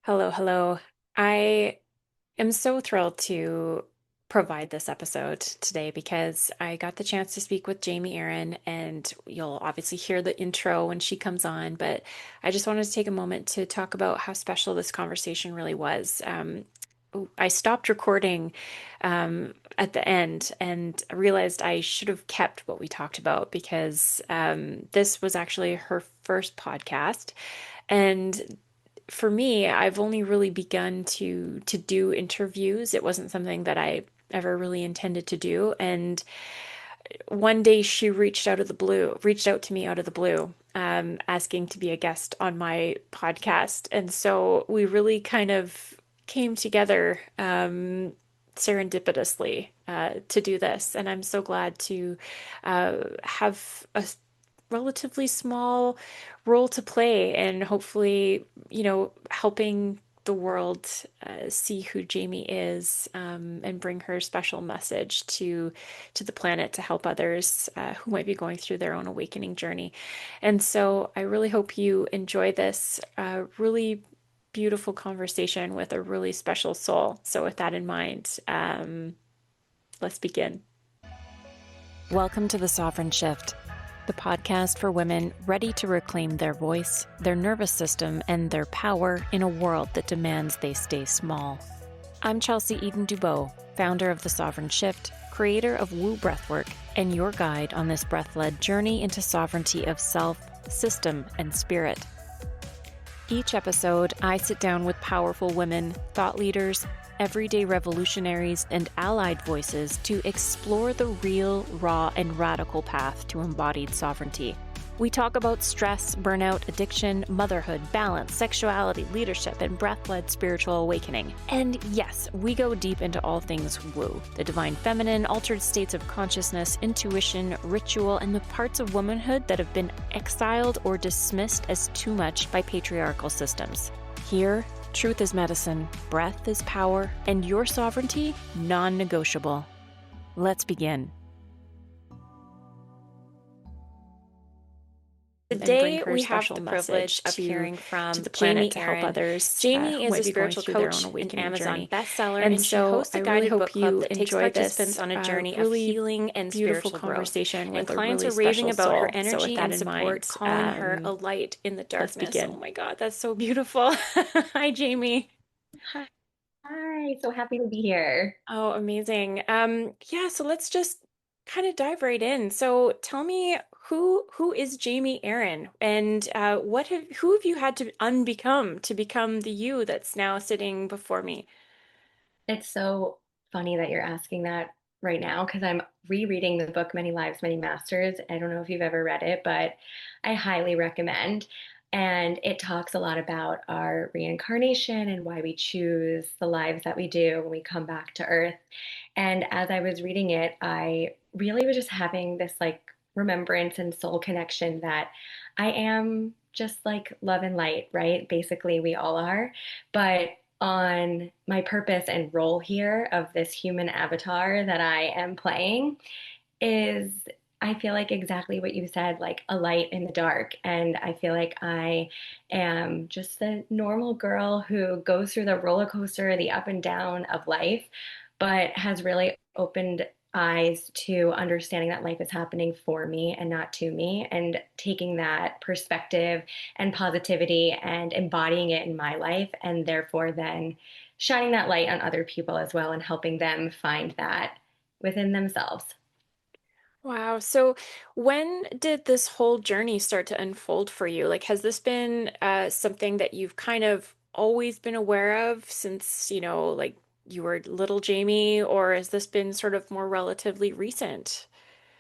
Hello, hello. I am so thrilled to provide this episode today because I got the chance to speak with Jamie Aron, and you'll obviously hear the intro when she comes on. But I just wanted to take a moment to talk about how special this conversation really was. I stopped recording at the end and realized I should have kept what we talked about because this was actually her first podcast. And for me, I've only really begun to do interviews. It wasn't something that I ever really intended to do. And one day she reached out to me out of the blue, asking to be a guest on my podcast. And so we really kind of came together serendipitously to do this. And I'm so glad to have a relatively small role to play and hopefully, helping the world see who Jamie is, and bring her special message to the planet to help others who might be going through their own awakening journey. And so I really hope you enjoy this really beautiful conversation with a really special soul. So with that in mind, let's begin. Welcome to the Sovereign Shift, the podcast for women ready to reclaim their voice, their nervous system, and their power in a world that demands they stay small. I'm Chelsea Eden Dubois, founder of the Sovereign Shift, creator of Woo Breathwork, and your guide on this breath-led journey into sovereignty of self, system, and spirit. Each episode, I sit down with powerful women, thought leaders, everyday revolutionaries, and allied voices to explore the real, raw, and radical path to embodied sovereignty. We talk about stress, burnout, addiction, motherhood, balance, sexuality, leadership, and breath-led spiritual awakening. And yes, we go deep into all things woo, the divine feminine, altered states of consciousness, intuition, ritual, and the parts of womanhood that have been exiled or dismissed as too much by patriarchal systems. Here, truth is medicine, breath is power, and your sovereignty, non-negotiable. Let's begin. Today we have the privilege of hearing from Jamie Aron. Jamie is a spiritual coach, an Amazon bestseller, and she hosts a guided book club that takes participants on a journey of healing and spiritual growth. And clients are raving about her energy and support, calling her a light in the darkness. Oh my God, that's so beautiful. Hi, Jamie. Hi, hi, so happy to be here. Oh, amazing. Yeah, so let's just kind of dive right in. So tell me who is Jamie Aron, and who have you had to unbecome to become the you that's now sitting before me? It's so funny that you're asking that right now because I'm rereading the book Many Lives, Many Masters. I don't know if you've ever read it, but I highly recommend. And it talks a lot about our reincarnation and why we choose the lives that we do when we come back to Earth. And as I was reading it, I really was just having this like remembrance and soul connection that I am just like love and light, right? Basically, we all are. But on my purpose and role here of this human avatar that I am playing is I feel like exactly what you said, like a light in the dark. And I feel like I am just the normal girl who goes through the roller coaster, the up and down of life, but has really opened eyes to understanding that life is happening for me and not to me, and taking that perspective and positivity and embodying it in my life, and therefore then shining that light on other people as well and helping them find that within themselves. Wow. So when did this whole journey start to unfold for you? Like, has this been something that you've kind of always been aware of since, like you were little Jamie, or has this been sort of more relatively recent?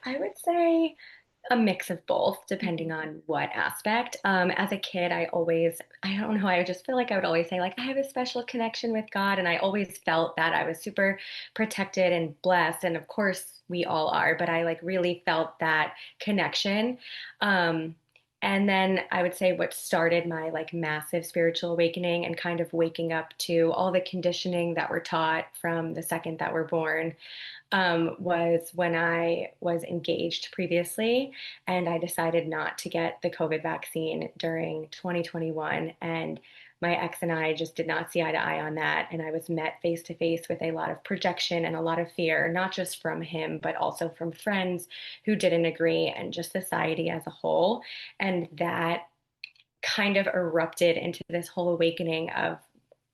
I would say a mix of both, depending on what aspect. As a kid, I don't know, I just feel like I would always say, like, I have a special connection with God. And I always felt that I was super protected and blessed. And of course, we all are, but I like really felt that connection. Um, and then I would say what started my like massive spiritual awakening and kind of waking up to all the conditioning that we're taught from the second that we're born was when I was engaged previously, and I decided not to get the COVID vaccine during 2021. And my ex and I just did not see eye to eye on that. And I was met face to face with a lot of projection and a lot of fear, not just from him, but also from friends who didn't agree and just society as a whole. And that kind of erupted into this whole awakening of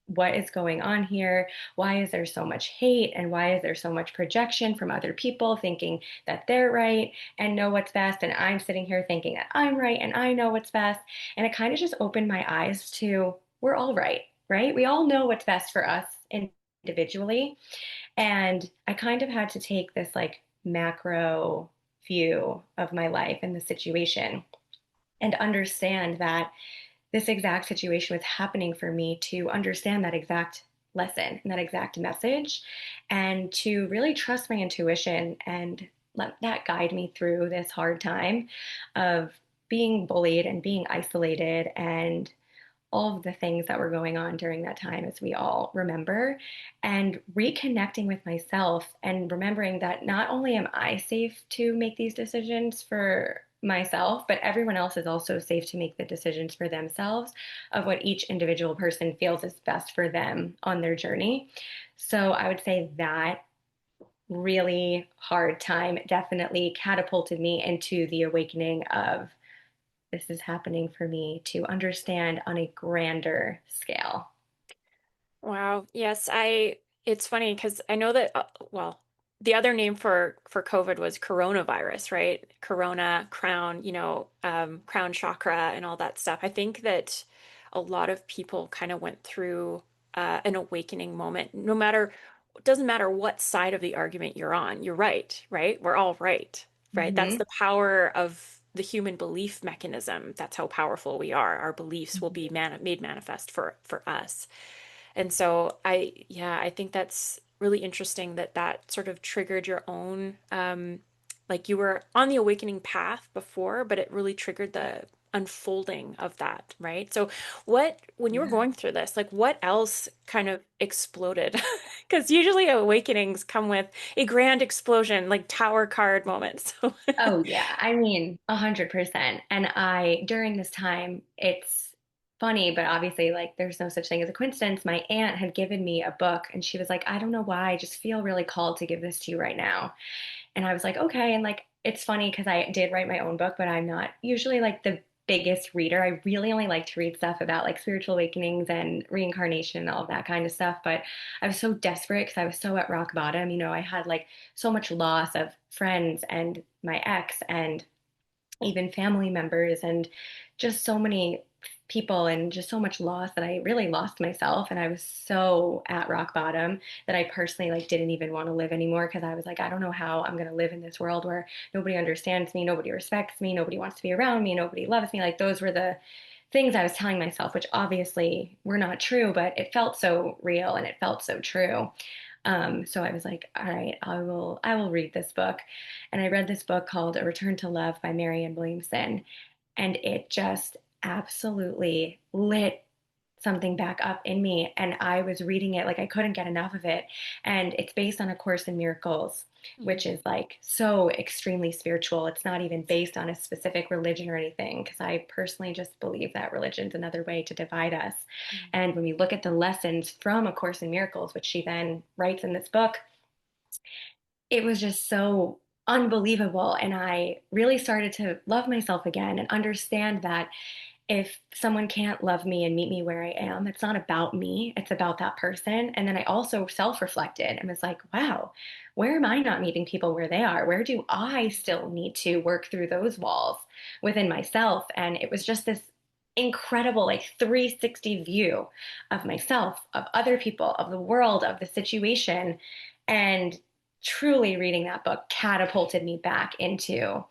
what is going on here? Why is there so much hate? And why is there so much projection from other people thinking that they're right and know what's best? And I'm sitting here thinking that I'm right and I know what's best. And it kind of just opened my eyes to we're all right, right? We all know what's best for us individually. And I kind of had to take this like macro view of my life and the situation and understand that this exact situation was happening for me to understand that exact lesson and that exact message and to really trust my intuition and let that guide me through this hard time of being bullied and being isolated and all of the things that were going on during that time, as we all remember, and reconnecting with myself and remembering that not only am I safe to make these decisions for myself, but everyone else is also safe to make the decisions for themselves of what each individual person feels is best for them on their journey. So I would say that really hard time definitely catapulted me into the awakening of this is happening for me to understand on a grander scale. Wow. Yes, it's funny because I know that well, the other name for COVID was coronavirus, right? Corona, crown, crown chakra and all that stuff. I think that a lot of people kind of went through an awakening moment. No matter, it doesn't matter what side of the argument you're on. You're right, right? We're all right, right? That's Mm-hmm. the power of the human belief mechanism. That's how powerful we are. Our beliefs will be made manifest for us. And so yeah, I think that's really interesting that that sort of triggered your own, like you were on the awakening path before, but it really triggered the unfolding of that, right? So when you were Yeah. going through this, like what else kind of exploded? Because usually awakenings come with a grand explosion, like tower card moments. So, Oh, yeah. I mean, 100%. And during this time, it's funny, but obviously, like, there's no such thing as a coincidence. My aunt had given me a book, and she was like, I don't know why, I just feel really called to give this to you right now. And I was like, okay. And like, it's funny because I did write my own book, but I'm not usually like the biggest reader. I really only like to read stuff about like spiritual awakenings and reincarnation and all of that kind of stuff. But I was so desperate because I was so at rock bottom. I had like so much loss of friends and my ex and even family members and just so many people and just so much loss that I really lost myself and I was so at rock bottom that I personally like didn't even want to live anymore because I was like I don't know how I'm going to live in this world where nobody understands me, nobody respects me, nobody wants to be around me, nobody loves me. Like those were the things I was telling myself, which obviously were not true, but it felt so real and it felt so true. So I was like, all right, I will read this book. And I read this book called A Return to Love by Marianne Williamson. And it just absolutely lit something back up in me. And I was reading it like I couldn't get enough of it. And it's based on A Course in Miracles, which is like so extremely spiritual. It's not even based on a specific religion or anything, because I personally just believe that religion's another way to divide us. Mhm. And when we look at the lessons from A Course in Miracles, which she then writes in this book, it was just so unbelievable. And I really started to love myself again and understand that if someone can't love me and meet me where I am, it's not about me, it's about that person. And then I also self reflected and was like, wow, where am I not meeting people where they are? Where do I still need to work through those walls within myself? And it was just this incredible, like 360 view of myself, of other people, of the world, of the situation. And truly reading that book catapulted me back into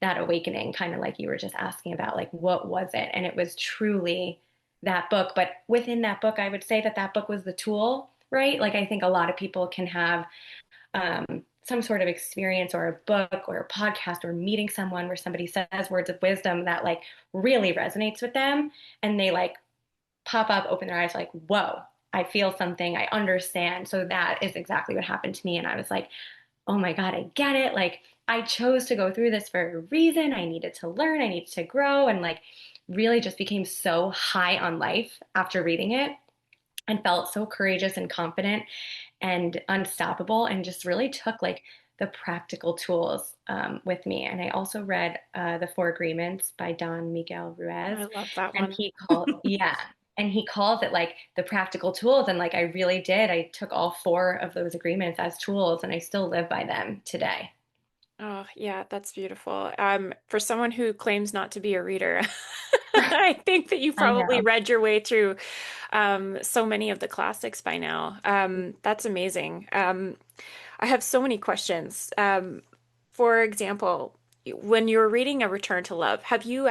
that awakening, kind of like you were just asking about, like, what was it? And it was truly that book. But within that book, I would say that that book was the tool, right? Like, I think a lot of people can have some sort of experience or a book or a podcast or meeting someone where somebody says words of wisdom that, like, really resonates with them. And they, like, pop up, open their eyes, like, whoa, I feel something, I understand. So that is exactly what happened to me. And I was like, oh my God, I get it. Like, I chose to go through this for a reason. I needed to learn, I needed to grow. And like, really just became so high on life after reading it and felt so courageous and confident and unstoppable and just really took like the practical tools with me. And I also read The Four Agreements by Don Miguel Ruiz. I love that And one. yeah, and he calls it like the practical tools. And like I really did. I took all four of those agreements as tools and I still live by them today. Oh, yeah, that's beautiful. For someone who claims not to be a reader, I think that you've I probably know. read your way through so many of the classics by now. That's amazing. I have so many questions. For example, when you're reading A Return to Love, have you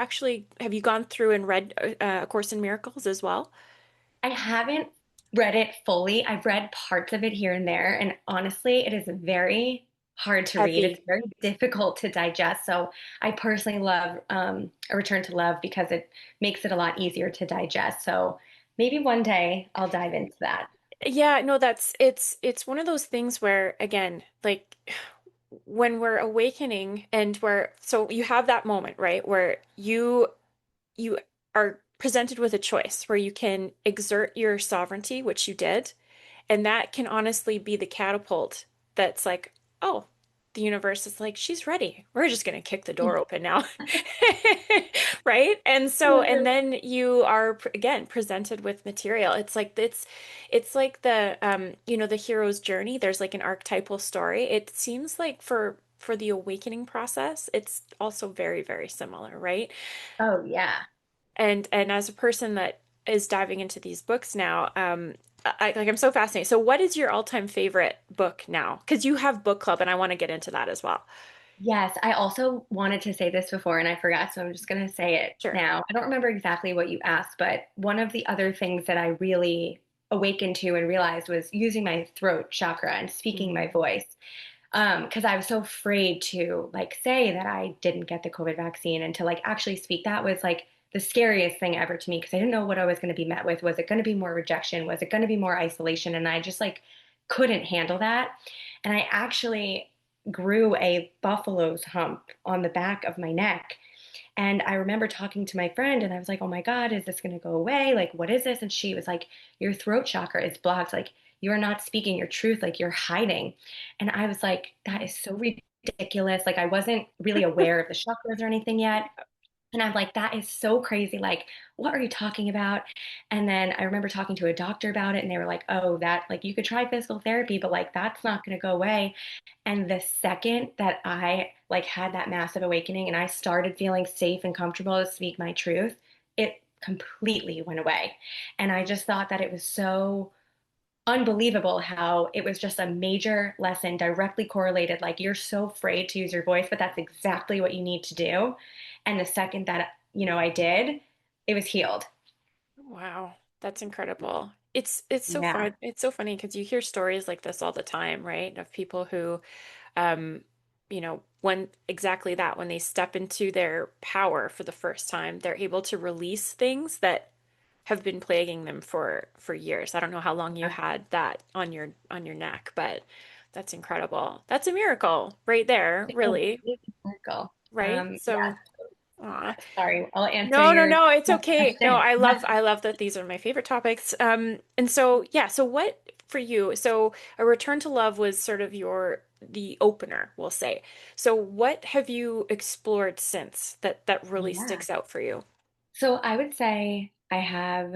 gone through and read A Course in Miracles as well? I haven't read it fully. I've read parts of it here and there, and honestly, it is very hard to read. It's Heavy. very difficult to digest. So I personally love A Return to Love because it makes it a lot easier to digest. So maybe one day I'll dive into that. Yeah, no, it's one of those things where again, like when we're awakening and so you have that moment, right, where you are presented with a choice where you can exert your sovereignty, which you did, and that can honestly be the catapult that's like, oh, the universe is like, she's ready. We're just going to kick the door open now. Right? And so, and then you are again presented with material. It's like the hero's journey. There's like an archetypal story. It seems like for the awakening process, it's also very, very similar, right? Oh, yeah. And as a person that is diving into these books now, I'm so fascinated. So what is your all-time favorite book now? Because you have book club and I want to get into that as well. Yes, I also wanted to say this before and I forgot, so I'm just going to say it Sure. now. I don't remember exactly what you asked, but one of the other things that I really awakened to and realized was using my throat chakra and speaking my Mm. voice. Because I was so afraid to like say that I didn't get the COVID vaccine and to like actually speak that was like the scariest thing ever to me because I didn't know what I was going to be met with. Was it going to be more rejection? Was it going to be more isolation? And I just like couldn't handle that. And I actually grew a buffalo's hump on the back of my neck. And I remember talking to my friend and I was like, oh my God, is this going to go away? Like, what is this? And she was like, your throat chakra is blocked. Like, you are not speaking your truth. Like, you're hiding. And I was like, that is so ridiculous. Like, I wasn't really aware of the chakras or anything yet. And I'm like, that is so crazy. Like, what are you talking about? And then I remember talking to a doctor about it, and they were like, oh, that, like, you could try physical therapy, but like, that's not going to go away. And the second that I like had that massive awakening and I started feeling safe and comfortable to speak my truth, it completely went away. And I just thought that it was so unbelievable how it was just a major lesson directly correlated. Like you're so afraid to use your voice, but that's exactly what you need to do. And the second that, I did, it was healed. Wow, that's incredible. It's so Yeah. fun. It's so funny because you hear stories like this all the time, right? Of people who um, when exactly that, when they step into their power for the first time, they're able to release things that have been plaguing them for years. I don't know how long you had that on your neck, but that's incredible. That's a miracle right there, It's a really, complete circle. right? Yeah. So, aw. Sorry, I'll answer No, no, your no, it's next okay. No, question. I love that these are my favorite topics. And so yeah, so what for you? So A Return to Love was sort of the opener, we'll say. So what have you explored since that really Yeah. sticks out for you? So I would say I have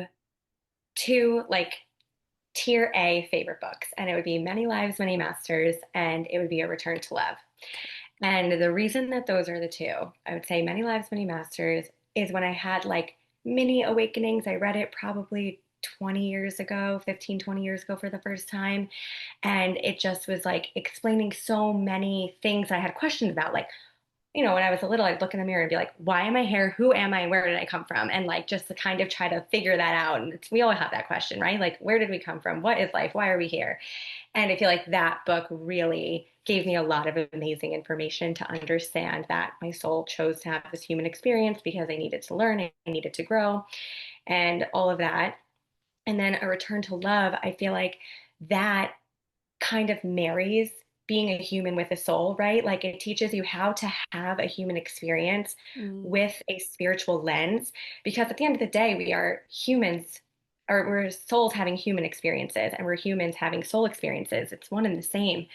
two like tier A favorite books, and it would be Many Lives, Many Masters, and it would be A Return to Love. And the reason that those are the two, I would say Many Lives, Many Masters, is when I had like mini awakenings. I read it probably 20 years ago, 15, 20 years ago for the first time. And it just was like explaining so many things I had questions about. Like, when I was a little, I'd look in the mirror and be like, why am I here? Who am I? Where did I come from? And like, just to kind of try to figure that out. And we all have that question, right? Like, where did we come from? What is life? Why are we here? And I feel like that book really gave me a lot of amazing information to understand that my soul chose to have this human experience because I needed to learn, I needed to grow, and all of that. And then A Return to Love, I feel like that kind of marries being a human with a soul, right? Like it teaches you how to have a human experience Mm, with a spiritual lens, because at the end of the day, we are humans, or we're souls having human experiences, and we're humans having soul experiences. It's one and the same.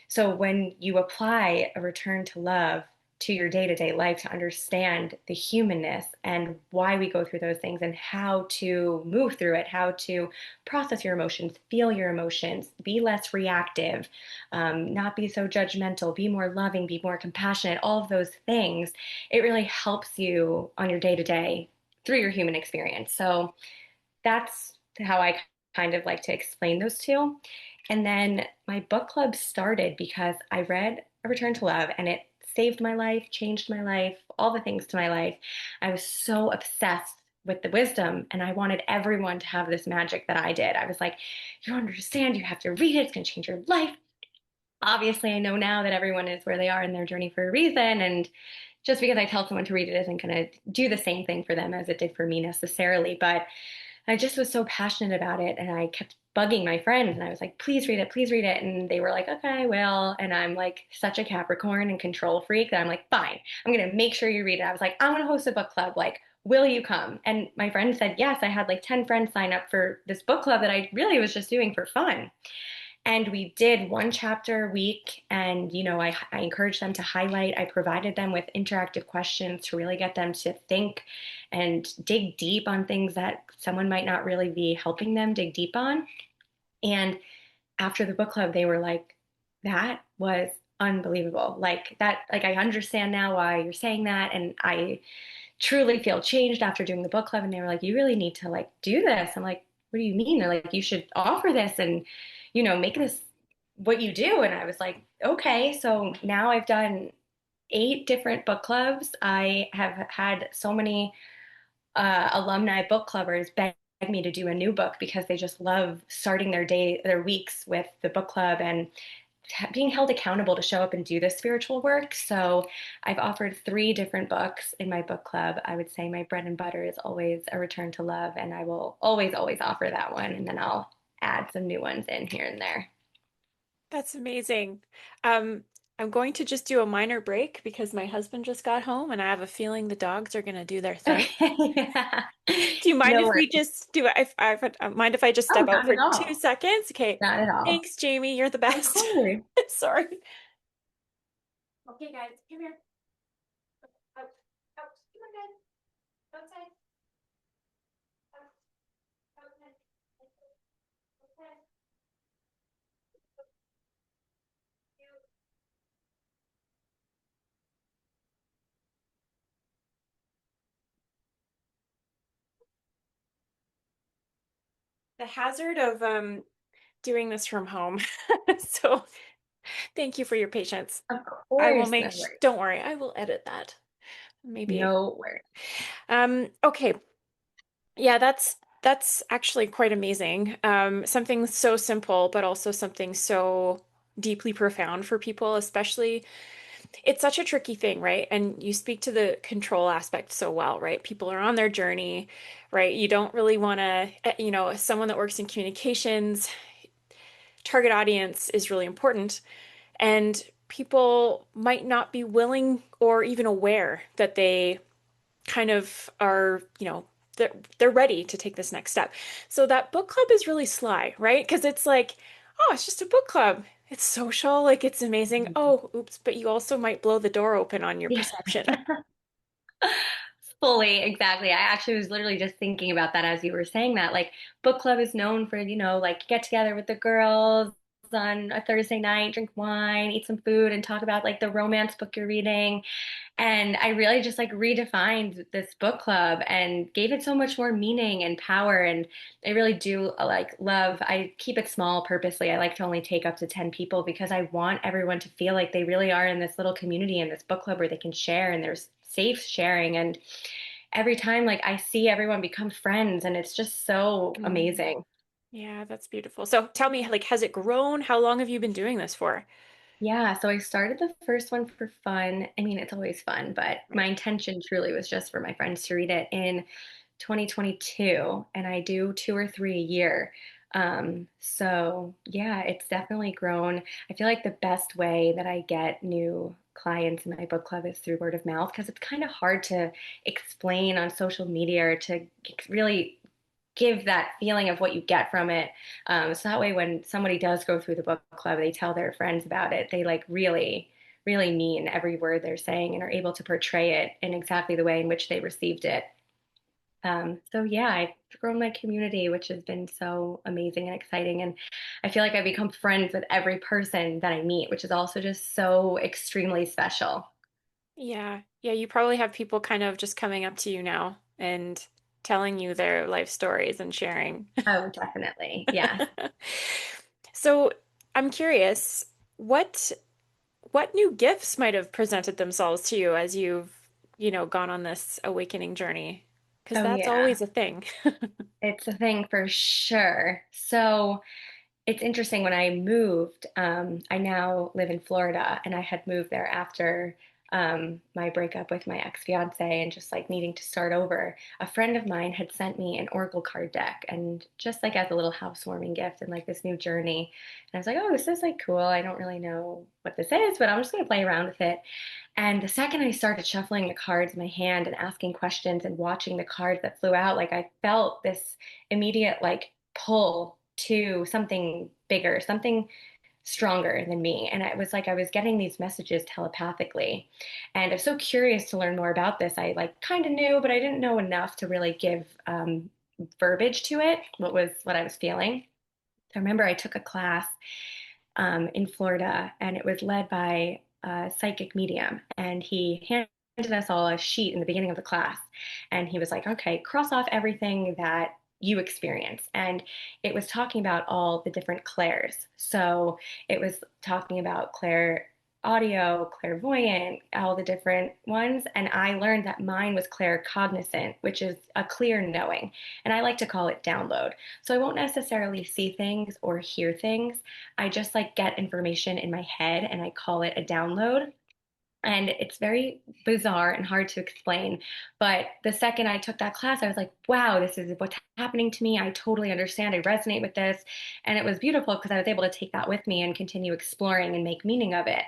So when you apply a return to love to your day-to-day life to understand the humanness and why we go through those things and how to move through it, how to process your emotions, feel your emotions, be less reactive, not be so judgmental, be more loving, be more compassionate, all of those things, it really helps you on your day-to-day through your human experience. So that's how I kind of like to explain those two. And then my book club started because I read A Return to Love and it saved my life, changed my life, all the things to my life. I was so obsessed with the wisdom and I wanted everyone to have this magic that I did. I was like, you don't understand, you have to read it, it's going to change your life. Obviously, I know now that everyone is where they are in their journey for a reason. And just because I tell someone to read it isn't going to do the same thing for them as it did for me necessarily. But I just was so passionate about it and I kept bugging my friends and I was like, please read it, please read it. And they were like, okay, I will. And I'm like such a Capricorn and control freak that I'm like, fine, I'm going to make sure you read it. I was like, I'm going to host a book club. Like, will you come? And my friend said, yes. I had like 10 friends sign up for this book club that I really was just doing for fun. And we did one chapter a week. And, I encouraged them to highlight. I provided them with interactive questions to really get them to think and dig deep on things that someone might not really be helping them dig deep on. And after the book club, they were like, that was unbelievable. Like that, like I understand now why you're saying that. And I truly feel changed after doing the book club. And they were like, you really need to like do this. I'm like, what do you mean? They're like, you should offer this and, make this what you do. And I was like, okay. So now I've done 8 different book clubs. I have had so many alumni book clubbers beg me to do a new book because they just love starting their weeks with the book club and being held accountable to show up and do this spiritual work. So I've offered 3 different books in my book club. I would say my bread and butter is always A Return to Love, and I will always, always offer that one. And then I'll add some new ones in here and there. that's amazing. Um, I'm going to just do a minor break because my husband just got home and I have a feeling the dogs are going to do their thing. Okay. Yeah. Do you mind No if we worries. just do it? If I mind if I just Oh, step out not for at 2 seconds? Okay. Not at all. Thanks, Jamie. You're the Of best. course. Sorry. Okay, guys, come here. Out, out. Come on, guys. Outside. Out, outside. Outside. The hazard of doing this from home. So thank you for your patience. Of I will course. No worries. don't worry, I will edit that. Maybe. No worries. Okay. Yeah, that's actually quite amazing. Something so simple, but also something so deeply profound for people, especially it's such a tricky thing, right? And you speak to the control aspect so well, right? People are on their journey, right? You don't really want to, as someone that works in communications, target audience is really important. And people might not be willing or even aware that they kind of are, they're ready to take this next step. So that book club is really sly, right? Because it's like, oh, it's just a book club. It's social, like it's amazing. Oh, oops, but you also might blow the door open on your Yeah. perception. Fully, exactly. I actually was literally just thinking about that as you were saying that. Like, book club is known for, like get together with the girls on a Thursday night, drink wine, eat some food, and talk about like the romance book you're reading. And I really just like redefined this book club and gave it so much more meaning and power. And I really do like love, I keep it small purposely. I like to only take up to 10 people because I want everyone to feel like they really are in this little community in this book club where they can share and there's safe sharing. And every time like I see everyone become friends and it's just so Mm. amazing. Yeah, that's beautiful. So tell me, like, has it grown? How long have you been doing this for? Yeah, so I started the first one for fun. I mean, it's always fun, but my Right. intention truly was just for my friends to read it in 2022, and I do 2 or 3 a year. So yeah, it's definitely grown. I feel like the best way that I get new clients in my book club is through word of mouth because it's kind of hard to explain on social media or to really give that feeling of what you get from it. So that way, when somebody does go through the book club, they tell their friends about it. They like really, really mean every word they're saying and are able to portray it in exactly the way in which they received it. So yeah, I've grown my community, which has been so amazing and exciting. And I feel like I've become friends with every person that I meet, which is also just so extremely special. Yeah. Yeah, you probably have people kind of just coming up to you now and telling you their life stories and sharing. Oh, definitely. Yes. So, I'm curious, what what new gifts might have presented themselves to you as you've gone on this awakening journey? Because Oh, that's yeah. always a thing. It's a thing for sure. So, it's interesting when I moved, I now live in Florida and I had moved there after my breakup with my ex-fiance and just like needing to start over. A friend of mine had sent me an oracle card deck and just like as a little housewarming gift and like this new journey. And I was like, oh, this is like cool. I don't really know what this is, but I'm just going to play around with it. And the second I started shuffling the cards in my hand and asking questions and watching the cards that flew out, like I felt this immediate like pull to something bigger, something stronger than me. And it was like I was getting these messages telepathically. And I was so curious to learn more about this. I like kind of knew, but I didn't know enough to really give verbiage to it, what I was feeling. I remember I took a class in Florida, and it was led by a psychic medium. And he handed us all a sheet in the beginning of the class. And he was like, okay, cross off everything that you experience. And it was talking about all the different clairs. So it was talking about clair audio, clairvoyant, all the different ones. And I learned that mine was claircognizant, which is a clear knowing. And I like to call it download. So I won't necessarily see things or hear things. I just like get information in my head and I call it a download. And it's very bizarre and hard to explain. But the second I took that class, I was like, wow, this is what's happening to me. I totally understand. I resonate with this. And it was beautiful because I was able to take that with me and continue exploring and make meaning of it.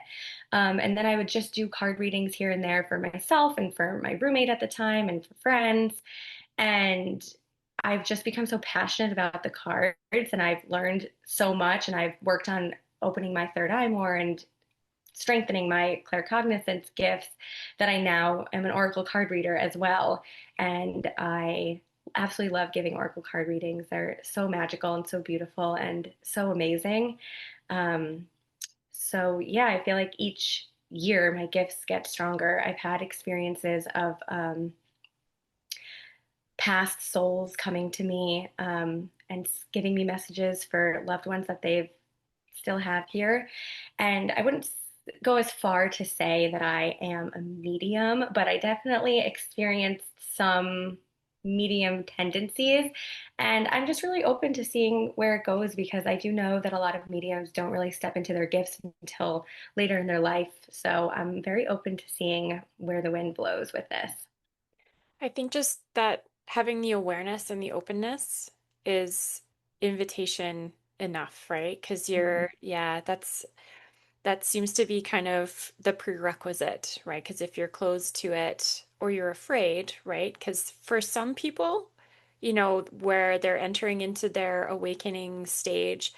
And then I would just do card readings here and there for myself and for my roommate at the time and for friends. And I've just become so passionate about the cards and I've learned so much and I've worked on opening my third eye more and strengthening my claircognizance gifts that I now am an oracle card reader as well. And I absolutely love giving oracle card readings. They're so magical and so beautiful and so amazing. Um, so yeah, I feel like each year my gifts get stronger. I've had experiences of past souls coming to me and giving me messages for loved ones that they've still have here. And I wouldn't go as far to say that I am a medium, but I definitely experienced some medium tendencies. And I'm just really open to seeing where it goes because I do know that a lot of mediums don't really step into their gifts until later in their life. So I'm very open to seeing where the wind blows with this. I think just that having the awareness and the openness is invitation enough, right? Because Mhm. yeah, that seems to be kind of the prerequisite, right? Because if you're closed to it or you're afraid, right? Because for some people, where they're entering into their awakening stage,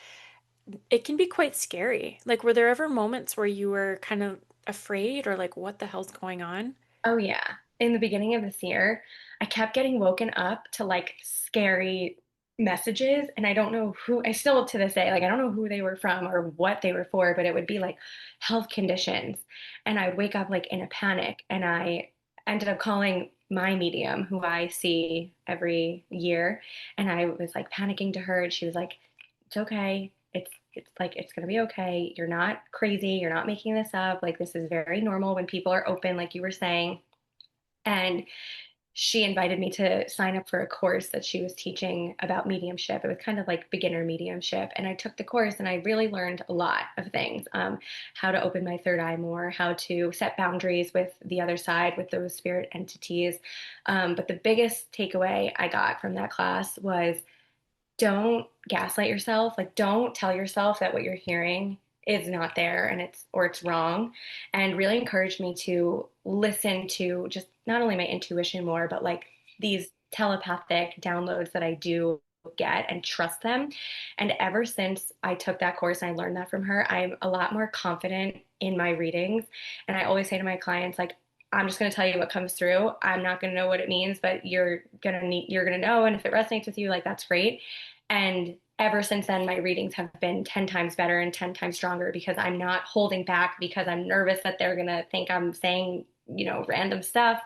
it can be quite scary. Like, were there ever moments where you were kind of afraid or like, what the hell's going on? Oh, yeah. In the beginning of this year, I kept getting woken up to like scary messages. And I don't know who, I still to this day, like, I don't know who they were from or what they were for, but it would be like health conditions. And I would wake up like in a panic. And I ended up calling my medium, who I see every year. And I was like panicking to her. And she was like, it's okay. It's like it's gonna be okay. You're not crazy. You're not making this up. Like this is very normal when people are open, like you were saying. And she invited me to sign up for a course that she was teaching about mediumship. It was kind of like beginner mediumship. And I took the course and I really learned a lot of things how to open my third eye more, how to set boundaries with the other side, with those spirit entities. But the biggest takeaway I got from that class was don't gaslight yourself. Like, don't tell yourself that what you're hearing is not there and it's wrong. And really encouraged me to listen to just not only my intuition more, but like these telepathic downloads that I do get and trust them. And ever since I took that course and I learned that from her, I'm a lot more confident in my readings. And I always say to my clients, like, I'm just going to tell you what comes through. I'm not going to know what it means, but you're going to know. And if it resonates with you, like, that's great. And ever since then, my readings have been 10 times better and 10 times stronger because I'm not holding back because I'm nervous that they're going to think I'm saying, random stuff.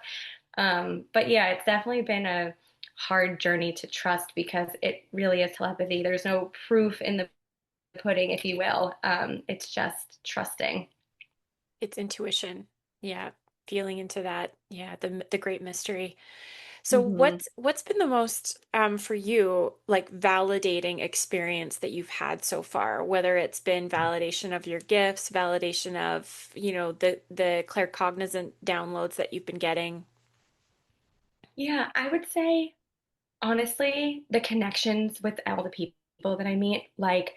But yeah, it's definitely been a hard journey to trust because it really is telepathy. There's no proof in the pudding, if you will. It's just trusting. It's intuition. Yeah, feeling into that. Yeah, the great mystery. So Hmm. what's been the most for you like validating experience that you've had so far, whether it's been validation of your gifts, validation of, the claircognizant downloads that you've been getting? Yeah, I would say honestly, the connections with all the people that I meet, like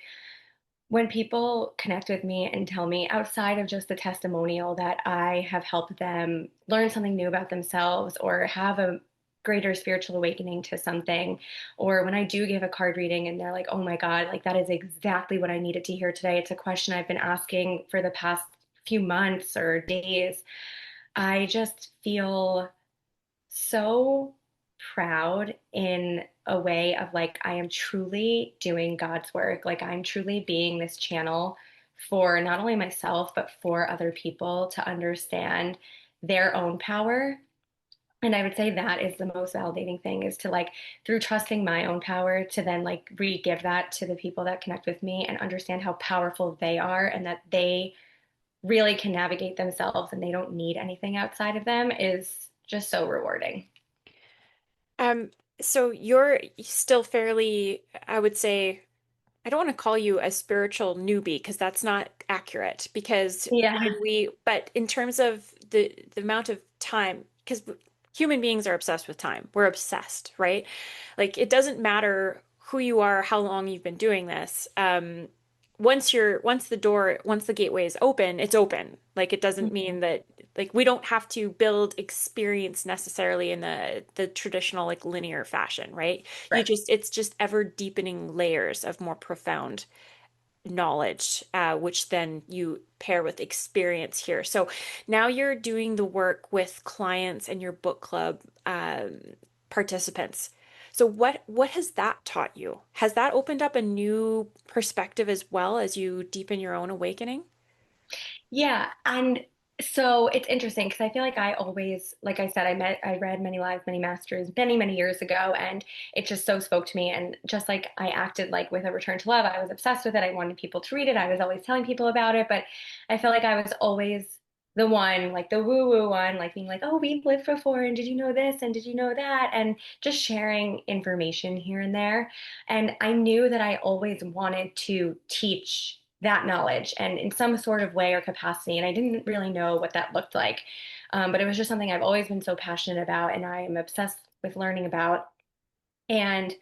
when people connect with me and tell me outside of just the testimonial that I have helped them learn something new about themselves or have a greater spiritual awakening to something, or when I do give a card reading and they're like, oh my God, like that is exactly what I needed to hear today. It's a question I've been asking for the past few months or days. I just feel so proud in a way of like I am truly doing God's work. Like I'm truly being this channel for not only myself, but for other people to understand their own power. And I would say that is the most validating thing is to like through trusting my own power to then like re-give that to the people that connect with me and understand how powerful they are and that they really can navigate themselves and they don't need anything outside of them is just so rewarding. Um, so you're still fairly, I would say, I don't want to call you a spiritual newbie because that's not accurate. Because Yeah. but in terms of the amount of time, because human beings are obsessed with time. We're obsessed, right? Like it doesn't matter who you are, how long you've been doing this. Once the gateway is open, it's open. Like it doesn't Mhm. mean that like we don't have to build experience necessarily in the traditional like linear fashion, right? Right. It's just ever deepening layers of more profound knowledge, which then you pair with experience here. So now you're doing the work with clients and your book club participants. So what has that taught you? Has that opened up a new perspective as well as you deepen your own awakening? Yeah, and so it's interesting because I feel like I always, like I said, I read Many Lives, Many Masters many, many years ago, and it just so spoke to me. And just like I acted like with A Return to Love, I was obsessed with it. I wanted people to read it. I was always telling people about it, but I felt like I was always the one, like the woo-woo one, like being like, oh, we've lived before, and did you know this, and did you know that, and just sharing information here and there. And I knew that I always wanted to teach that knowledge and in some sort of way or capacity. And I didn't really know what that looked like. But it was just something I've always been so passionate about and I am obsessed with learning about. And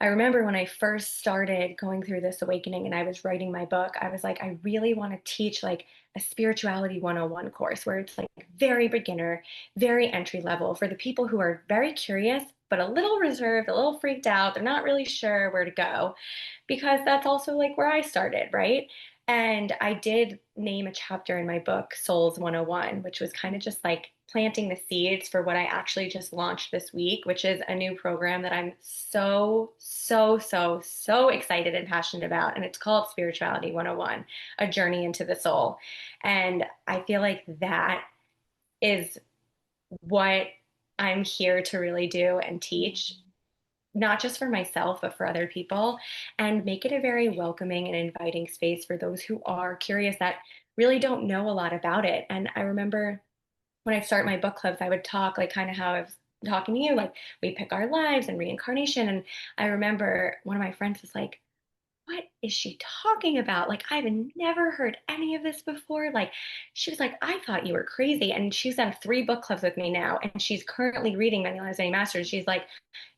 I remember when I first started going through this awakening and I was writing my book, I was like, I really want to teach like a spirituality 101 course where it's like very beginner, very entry level for the people who are very curious, but a little reserved, a little freaked out. They're not really sure where to go because that's also like where I started, right? And I did name a chapter in my book, Souls 101, which was kind of just like planting the seeds for what I actually just launched this week, which is a new program that I'm so, so, so, so excited and passionate about. And it's called Spirituality 101, A Journey into the Soul. And I feel like that is what I'm here to really do and teach not just for myself, but for other people, and make it a very welcoming and inviting space for those who are curious that really don't know a lot about it. And I remember when I start my book clubs, I would talk like kind of how I was talking to you, like we pick our lives and reincarnation. And I remember one of my friends was like, what? is she talking about? Like, I've never heard any of this before. Like, she was like, I thought you were crazy. And she's done 3 book clubs with me now. And she's currently reading Many Lives, Many Masters. She's like,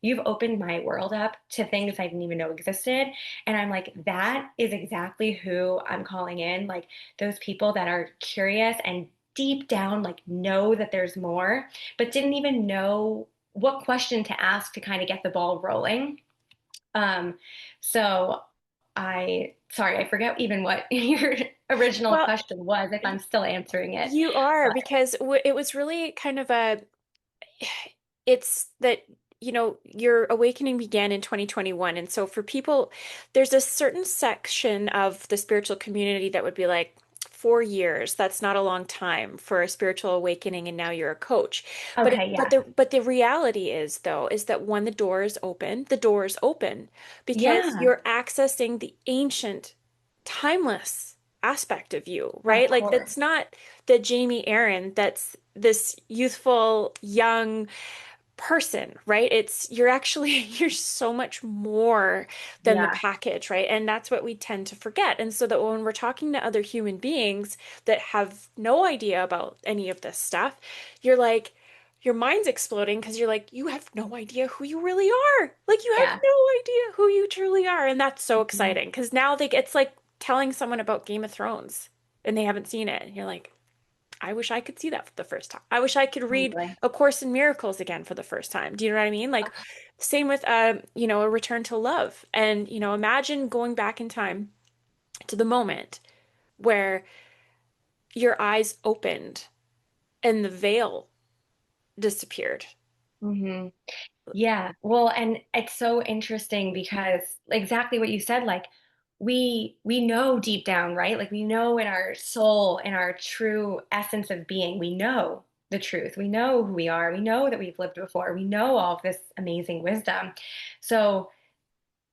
you've opened my world up to things I didn't even know existed. And I'm like, that is exactly who I'm calling in. Like, those people that are curious and deep down, like, know that there's more, but didn't even know what question to ask to kind of get the ball rolling. Um, so sorry, I forget even what your original Well, question was, if I'm still answering it. you are, But because it was really kind of a, it's that, your awakening began in 2021. And so for people, there's a certain section of the spiritual community that would be like, 4 years, that's not a long time for a spiritual awakening, and now you're a coach. But okay, yeah. the reality is, though, is that when the door is open, the door is open, because Yeah, you're accessing the ancient, timeless aspect of you, of right? Like, course. that's not the Jamie Aaron that's this youthful, young person, right? You're actually you're so much more than the Yeah, package, right? And that's what we tend to forget. And so that when we're talking to other human beings that have no idea about any of this stuff, you're like, your mind's exploding, because you're like, you have no idea who you really are. Like, you have yeah. no idea who you truly are. And that's so Mhm. exciting, because now it's like telling someone about Game of Thrones and they haven't seen it. And you're like, I wish I could see that for the first time. I wish I could read Totally. A Course in Miracles again for the first time. Do you know what I mean? Like, same with A Return to Love. And, imagine going back in time to the moment where your eyes opened and the veil disappeared. Hmm. Yeah. Well, and it's so interesting because exactly what you said, like we know deep down, right? Like we know in our soul, in our true essence of being, we know the truth. We know who we are. We know that we've lived before. We know all of this amazing wisdom. So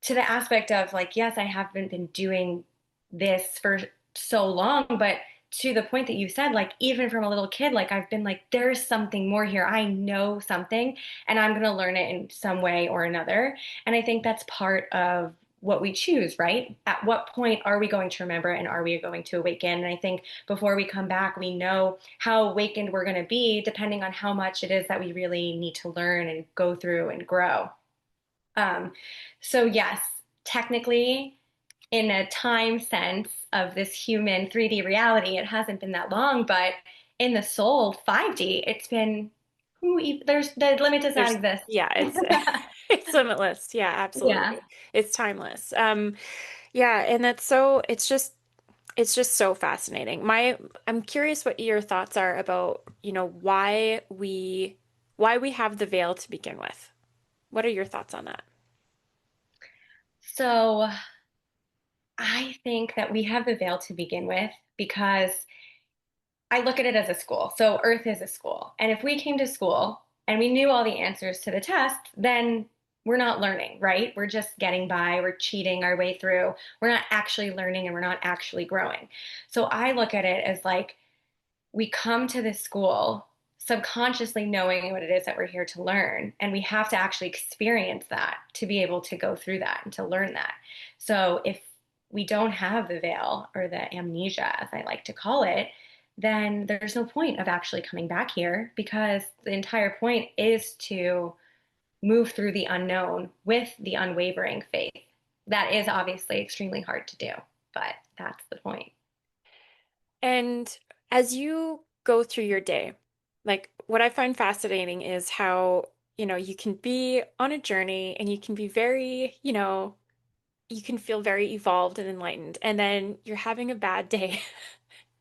to the aspect of like, yes, I haven't been doing this for so long, but to the point that you said, like, even from a little kid, like, I've been like, there's something more here. I know something, and I'm going to learn it in some way or another. And I think that's part of what we choose, right? At what point are we going to remember and are we going to awaken? And I think before we come back, we know how awakened we're going to be depending on how much it is that we really need to learn and go through and grow. Um, so yes, technically, in a time sense of this human 3D reality, it hasn't been that long, but in the soul 5D, it's been there's the limit does not There's, exist. yeah, it's it's limitless. Yeah, Yeah. absolutely. It's timeless. Yeah, and it's just so fascinating. I'm curious what your thoughts are about, why we have the veil to begin with. What are your thoughts on that? So I think that we have the veil to begin with because I look at it as a school. So Earth is a school. And if we came to school and we knew all the answers to the test, then we're not learning, right? We're just getting by, we're cheating our way through. We're not actually learning and we're not actually growing. So I look at it as like we come to this school subconsciously knowing what it is that we're here to learn. And we have to actually experience that to be able to go through that and to learn that. So if we don't have the veil or the amnesia, as I like to call it, then there's no point of actually coming back here because the entire point is to move through the unknown with the unwavering faith. That is obviously extremely hard to do, but that's the point. And as you go through your day, like, what I find fascinating is how, you can be on a journey and you can be very, you can feel very evolved and enlightened, and then you're having a bad day.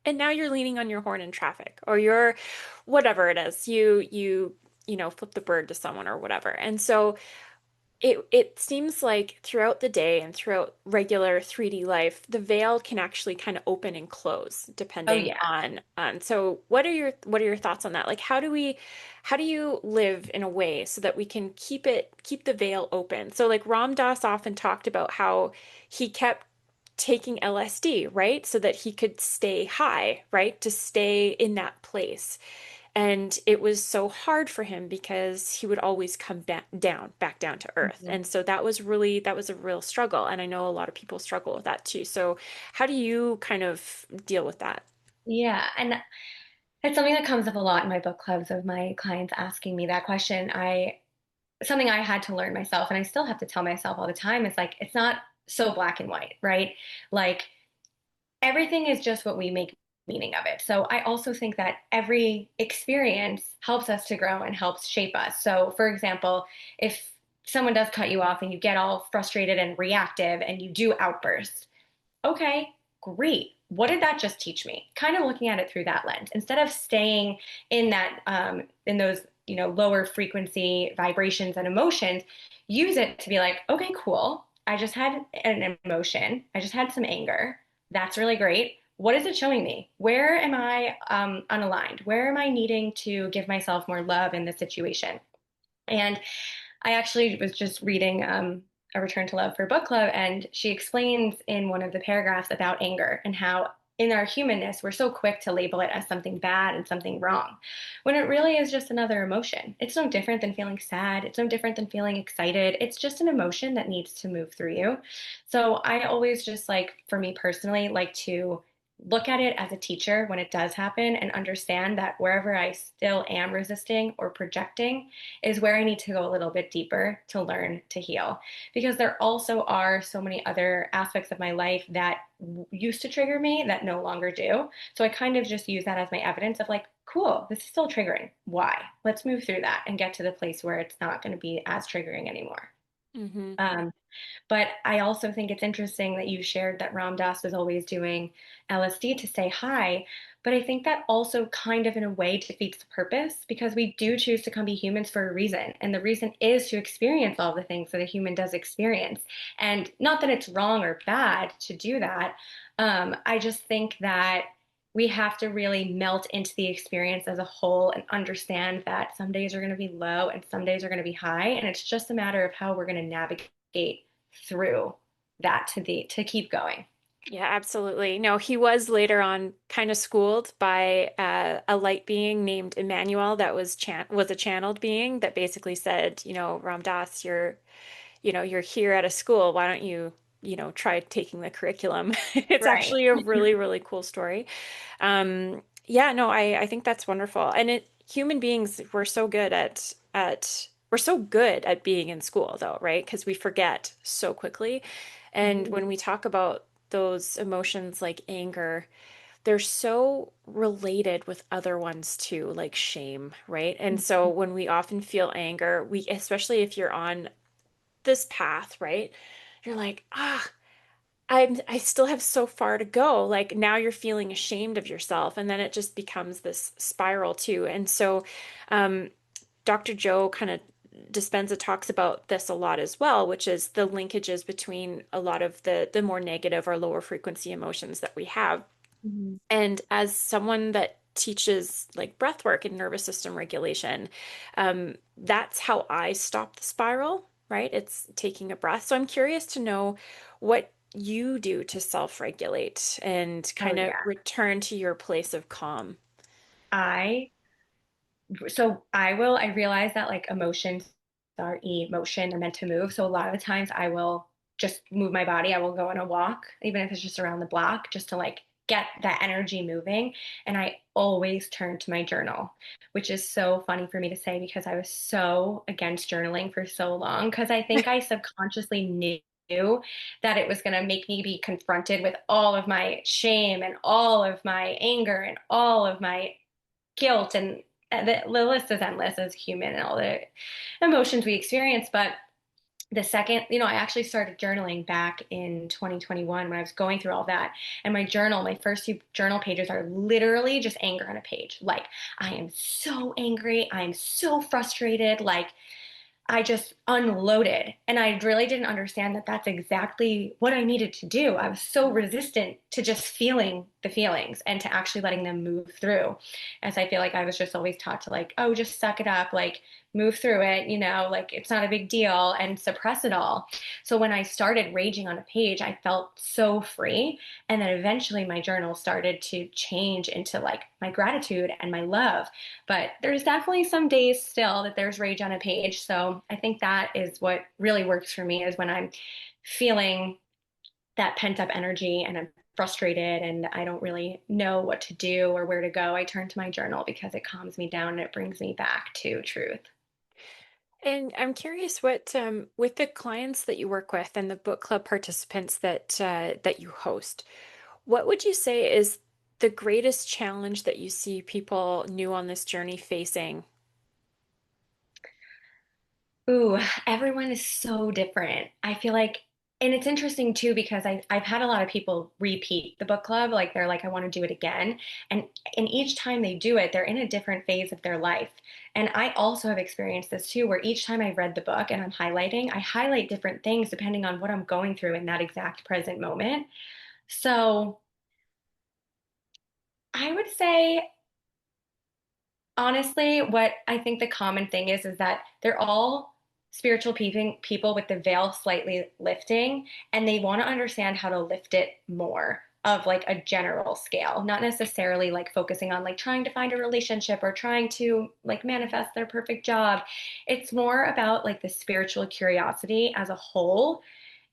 And now you're leaning on your horn in traffic, or you're whatever it is. Flip the bird to someone or whatever. And so it seems like throughout the day and throughout regular 3D life, the veil can actually kind of open and close Oh, depending yeah. on so what are your thoughts on that? Like, how do you live in a way so that we can keep the veil open? So like Ram Dass often talked about how he kept taking LSD, right? So that he could stay high, right? To stay in that place. And it was so hard for him because he would always come back down to earth. Mhm. And so that was a real struggle. And I know a lot of people struggle with that too. So how do you kind of deal with that? Yeah, and it's something that comes up a lot in my book clubs of my clients asking me that question. I Something I had to learn myself, and I still have to tell myself all the time, is like it's not so black and white, right? Like everything is just what we make meaning of it. So I also think that every experience helps us to grow and helps shape us. So for example, if someone does cut you off and you get all frustrated and reactive and you do outburst, okay, great. What did that just teach me? Kind of looking at it through that lens instead of staying in in those, lower frequency vibrations and emotions. Use it to be like, okay, cool. I just had an emotion. I just had some anger. That's really great. What is it showing me? Where am I unaligned? Where am I needing to give myself more love in this situation? And I actually was just reading A Return to Love for book club, and she explains in one of the paragraphs about anger and how in our humanness, we're so quick to label it as something bad and something wrong, when it really is just another emotion. It's no different than feeling sad. It's no different than feeling excited. It's just an emotion that needs to move through you. So I always just like, for me personally, like to look at it as a teacher when it does happen and understand that wherever I still am resisting or projecting, is where I need to go a little bit deeper to learn to heal. Because there also are so many other aspects of my life that used to trigger me that no longer do. So I kind of just use that as my evidence of like, cool, this is still triggering. Why? Let's move through that and get to the place where it's not going to be as triggering anymore. Hmm. Um, but I also think it's interesting that you shared that Ram Dass was always doing LSD to say hi. But I think that also kind of in a way defeats the purpose because we do choose to come be humans for a reason. And the reason is to experience all the things that a human does experience. And not that it's wrong or bad to do that. I just think that we have to really melt into the experience as a whole and understand that some days are going to be low and some days are going to be high. And it's just a matter of how we're going to navigate through that to keep going. Yeah, absolutely. No, he was later on kind of schooled by a light being named Emmanuel that was a channeled being that basically said, Ram Dass, you're here at a school. Why don't you, try taking the curriculum? It's Right. actually a really, really cool story. Yeah, no, I think that's wonderful. And human beings, we're so good at being in school though, right? Because we forget so quickly. And Mhm. when we talk about those emotions like anger, they're so related with other ones too, like shame, right? And so when we often feel anger, especially if you're on this path, right? You're like, I still have so far to go. Like now you're feeling ashamed of yourself, and then it just becomes this spiral too. And so, um, Dr. Joe kind of Dispenza talks about this a lot as well, which is the linkages between a lot of the more negative or lower frequency emotions that we have. Mhm. And as someone that teaches like breath work and nervous system regulation, that's how I stop the spiral, right? It's taking a breath. So I'm curious to know what you do to self-regulate and Oh kind of yeah. return to your place of calm. I I realize that like emotions are emotion, they're meant to move. So a lot of the times I will just move my body. I will go on a walk, even if it's just around the block, just to like get that energy moving. And I always turn to my journal, which is so funny for me to say because I was so against journaling for so long because I think I subconsciously knew that it was going to make me be confronted with all of my shame and all of my anger and all of my guilt and the list is endless as human and all the emotions we experience. But the second, I actually started journaling back in 2021 when I was going through all that. And my first few journal pages are literally just anger on a page. Like, I am so angry. I'm so frustrated. Like, I just unloaded. And I really didn't understand that that's exactly what I needed to do. I was so resistant to just feeling the feelings and to actually letting them move through. As I feel like I was just always taught to like, oh, just suck it up, like move through it, like it's not a big deal and suppress it all. So when I started raging on a page, I felt so free. And then eventually my journal started to change into like my gratitude and my love. But there's definitely some days still that there's rage on a page. So I think that is what really works for me is when I'm feeling that pent up energy and I'm frustrated and I don't really know what to do or where to go, I turn to my journal because it calms me down and it brings me back to truth. And I'm curious what, with the clients that you work with and the book club participants that you host, what would you say is the greatest challenge that you see people new on this journey facing? Ooh, everyone is so different. I feel like, and it's interesting too because I've had a lot of people repeat the book club. Like they're like, I want to do it again. And each time they do it, they're in a different phase of their life. And I also have experienced this too, where each time I've read the book and I'm highlighting, I highlight different things depending on what I'm going through in that exact present moment. So I would say honestly, what I think the common thing is that they're all spiritual people with the veil slightly lifting, and they want to understand how to lift it more of like a general scale, not necessarily like focusing on like trying to find a relationship or trying to like manifest their perfect job. It's more about like the spiritual curiosity as a whole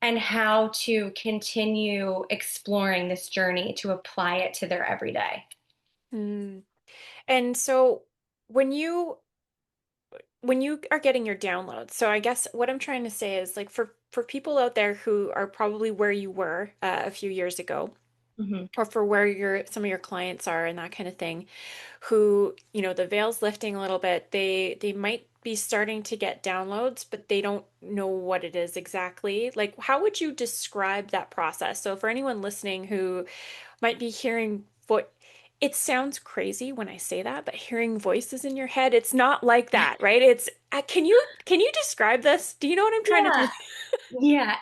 and how to continue exploring this journey to apply it to their everyday. Hmm. And so when you when you are getting your downloads, so I guess what I'm trying to say is like for people out there who are probably where you were a few years ago, Mhm. or for where your some of your clients are and that kind of thing, who, the veil's lifting a little bit, they might be starting to get downloads, but they don't know what it is exactly. Like, how would you describe that process? So for anyone listening who might be hearing what it sounds crazy when I say that, but hearing voices in your head, it's not like that, right? It's can you describe this? Do you know what I'm trying to Yeah. do? Yeah,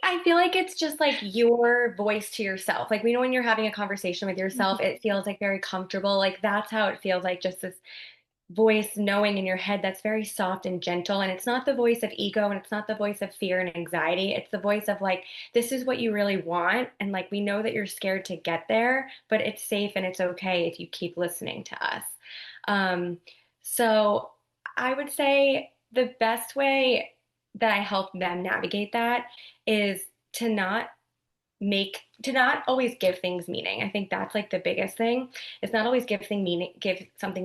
I feel like it's just like your voice to yourself. Like we know when you're having a conversation with yourself, it feels like very comfortable. Like that's how it feels like just this voice knowing in your head that's very soft and gentle. And it's not the voice of ego and it's not the voice of fear and anxiety. It's the voice of like, this is what you really want. And like, we know that you're scared to get there, but it's safe and it's okay if you keep listening to us. Um, so I would say the best way that I help them navigate that is to not to not always give things meaning. I think that's like the biggest thing. Is not always give something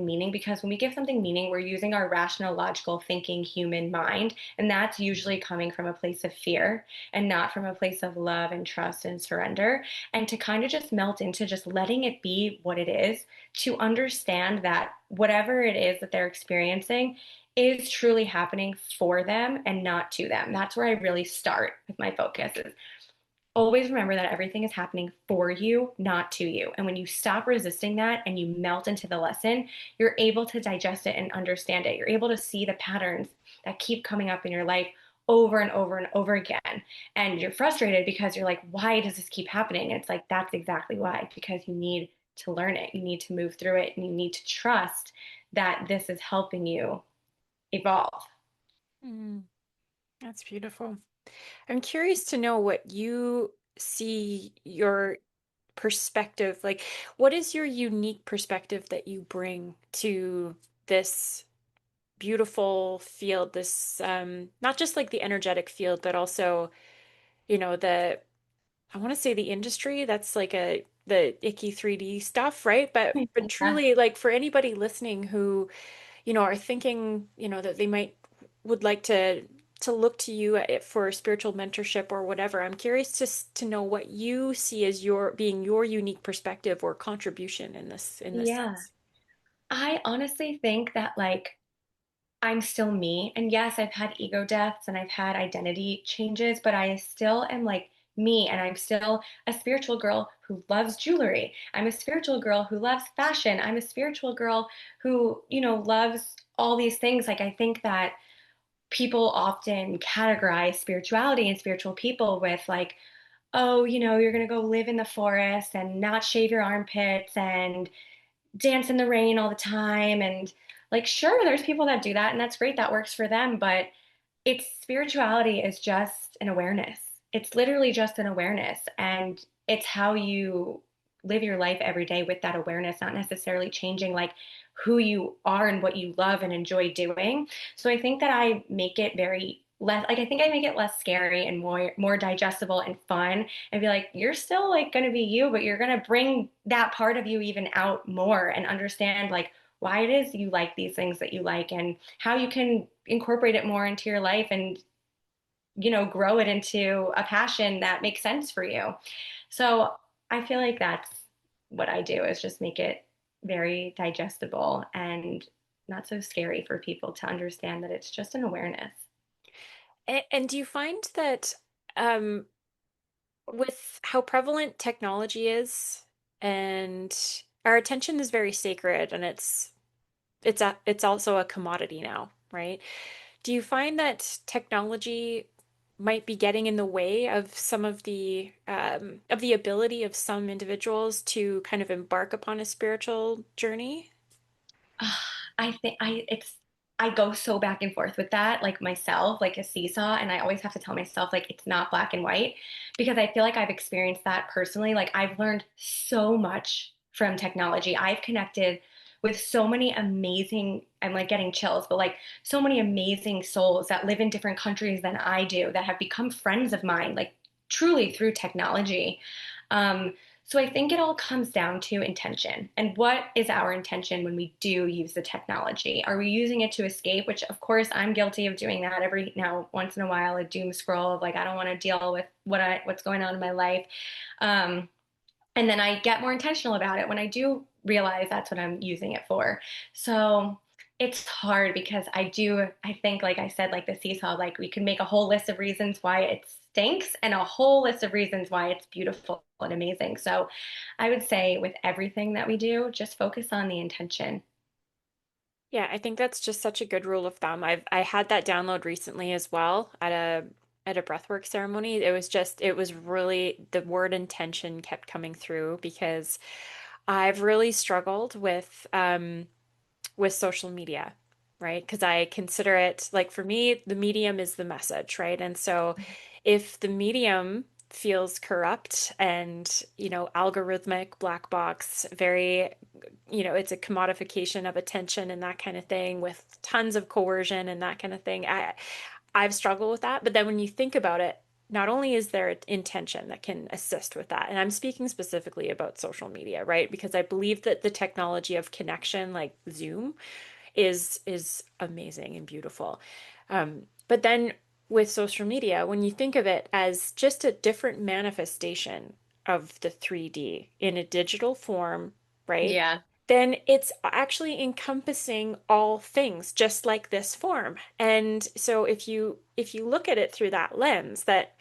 meaning because when we give something meaning, we're using our rational, logical thinking human mind, and that's usually coming from a place of fear and not from a place of love and trust and surrender. And to kind of just melt into just letting it be what it is, to understand that whatever it is that they're experiencing is truly happening for them and not to them. That's where I really start with my focus is always remember that everything is happening for you, not to you. And when you stop resisting that and you melt into the lesson, you're able to digest it and understand it. You're able to see the patterns that keep coming up in your life over and over and over again. And you're frustrated because you're like, why does this keep happening? And it's like, that's exactly why, because you need to learn it. You need to move through it and you need to trust that this is helping you evolve. Mm, that's beautiful. I'm curious to know what you see your perspective, like what is your unique perspective that you bring to this beautiful field, this not just like the energetic field, but also, the I want to say the industry, that's like the icky 3D stuff, right? But Yeah. truly like for anybody listening who are thinking, that they might would like to look to you for spiritual mentorship or whatever. I'm curious to know what you see as your unique perspective or contribution in this Yeah. sense. I honestly think that like I'm still me. And yes, I've had ego deaths and I've had identity changes, but I still am like me. And I'm still a spiritual girl who loves jewelry. I'm a spiritual girl who loves fashion. I'm a spiritual girl who, loves all these things. Like, I think that people often categorize spirituality and spiritual people with like, oh, you're going to go live in the forest and not shave your armpits and dance in the rain all the time. And like, sure, there's people that do that and that's great. That works for them. But it's spirituality is just an awareness. It's literally just an awareness. And it's how you live your life every day with that awareness, not necessarily changing like who you are and what you love and enjoy doing. So I think that I make it very less like I think I make it less scary and more digestible and fun and be like, you're still like gonna be you, but you're gonna bring that part of you even out more and understand like why it is you like these things that you like and how you can incorporate it more into your life and grow it into a passion that makes sense for you. So I feel like that's what I do is just make it very digestible and not so scary for people to understand that it's just an awareness. And do you find that um, with how prevalent technology is, and our attention is very sacred, and it's also a commodity now, right? Do you find that technology might be getting in the way of some of the ability of some individuals to kind of embark upon a spiritual journey? I think I go so back and forth with that, like myself, like a seesaw, and I always have to tell myself like it's not black and white because I feel like I've experienced that personally. Like I've learned so much from technology. I've connected with so many amazing, I'm like getting chills, but like so many amazing souls that live in different countries than I do that have become friends of mine, like truly through technology. Um, so I think it all comes down to intention. And what is our intention when we do use the technology? Are we using it to escape? Which of course I'm guilty of doing that every now once in a while, a doom scroll of like I don't want to deal with what's going on in my life. Um, and then I get more intentional about it when I do realize that's what I'm using it for. So it's hard because I think, like I said, like the seesaw, like we can make a whole list of reasons why it stinks and a whole list of reasons why it's beautiful and amazing. So I would say with everything that we do, just focus on the intention. Yeah, I think that's just such a good rule of thumb. I had that download recently as well at a breathwork ceremony. It was really the word intention kept coming through because I've really struggled with social media, right? Because I consider it like for me, the medium is the message, right? And so if the medium feels corrupt and, algorithmic, black box, very, it's a commodification of attention and that kind of thing with tons of coercion and that kind of thing. I've struggled with that. But then when you think about it, not only is there intention that can assist with that, and I'm speaking specifically about social media, right? Because I believe that the technology of connection, like Zoom, is amazing and beautiful. But then with social media, when you think of it as just a different manifestation of the 3D in a digital form, right? Yeah. Then it's actually encompassing all things, just like this form. And so if you look at it through that lens, that